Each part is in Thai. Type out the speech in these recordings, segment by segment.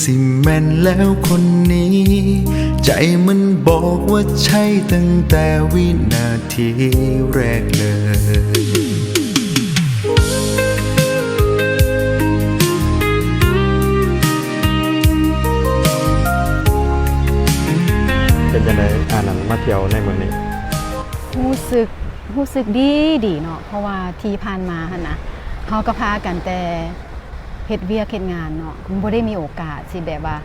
สิแม่นแล้วคนนี้ ใจมันบอกว่าใช่ตั้งแต่วินาทีแรกเลยเป็นยังไงหนังมาเที่ยวในเมืองนี้รู้สึกดีเนาะเพราะว่าที่ผ่านมาหั่นนะเฮาก็พากันแต่เฮ็ดเวียกเฮ็ดงานเนาะบ่ได้มีโอกาสสิแบบว่า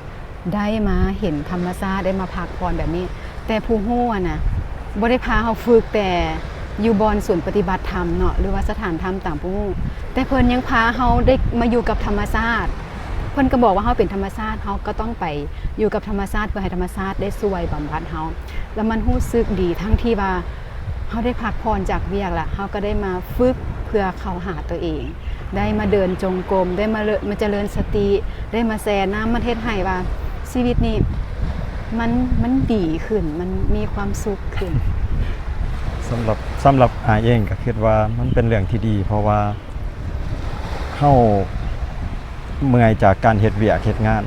ได้มาเห็นธรรมชาติได้มาพักผ่อนแบบนี้แต่ผู้ฮู้น่ะบ่ได้พาเฮาฝึกแต่อยู่บอนศูนย์ปฏิบัติธรรมเนาะหรือว่าสถานธรรมตามผู้ฮู้แต่เพิ่นยังพาเฮาได้มาอยู่กับธรรมชาติเพิ่นก็บอกว่าเฮาเป็นธรรมชาติเฮาก็ต้องไปอยู่กับธรรมชาติเพื่อให้ธรรมชาติได้ช่วยบำบัดเฮาแล้วมันรู้สึกดีทั้งที่ว่าเฮาได้พักผ่อนจากเวียกละเฮาก็ได้มาฝึกเพื่อเข้าหาตัวเองได้มาเดินจงกรมได้มาเจริญสติได้มาแช่น้ำมันเฮ็ดให้ว่าชีวิตนี้มันดีขึ้นมันมีความสุขขึ้นสำหรับเองก็คิดว่ามันเป็นเรื่องที่ดีเพราะว่าเฮาเมื่อยจากการเฮ็ดเวียกเฮ็ดงาน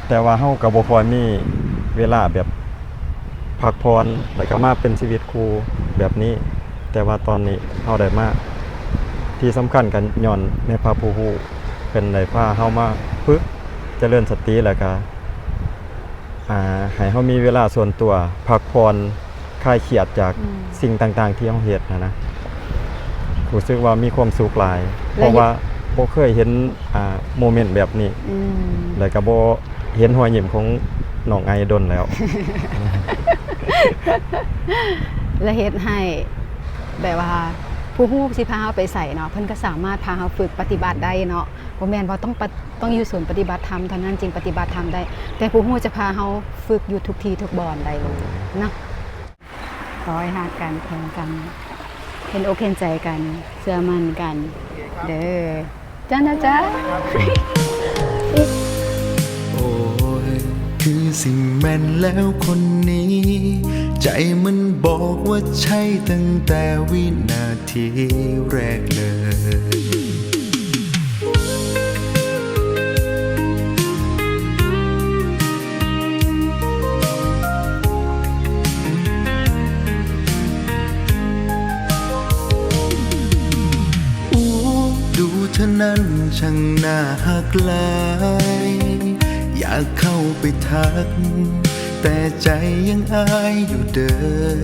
แต่ว่าเฮาก็บ่ค่อยมีเวลาแบบพักผ่อนแล้วก็มาเป็นชีวิตครูแบบนี้แต่ว่าตอนนี้เฮาได้มาที่สำคัญกันย้อนแม่พระผู้ฮู้เป็นได้พาเฮามาฝึกเจริญสติแล้วก็ให้เฮามีเวลาส่วนตัวพักผ่อนคลายเครียดจากสิ่งต่างๆที่เฮาเฮ็ดนะรู้สึกว่ามีความสุขหลายเพราะว่าบ่เคยเห็นโมเมนต์แบบนี้แล้วก็บ่เห็นรอยยิ้มของน้องไอดนแล้ว และเฮ็ดให้แบบว่าผู้ฮู้สิพาเฮาไปใส่เนาะเพิ่นก็สามารถพาเฮาฝึกปฏิบัติได้เนาะบ่แม่นว่าต้องอยู่ศูนย์ปฏิบัติธรรมเท่านั้นจึงปฏิบัติธรรมได้แต่ผู้ฮู้จะพาเฮาฝึกอยู่ทุกที่ทุกบอนได้เลยเนาะขอให้ฮักกันแข่งกันเห็นอกเห็นใจกันเชื่อมั่นกันเด้อจ้านะจ๊ะ โอ้ยคือสิแม่นแล้วคนนี้ ใจมันบอกว่าใช่ตั้งแต่วินาทีแรกเลยดูเธอนั้นช่างน่าหักหลายอยากเข้าไปทักแต่ใจยังอายอยู่เด้อ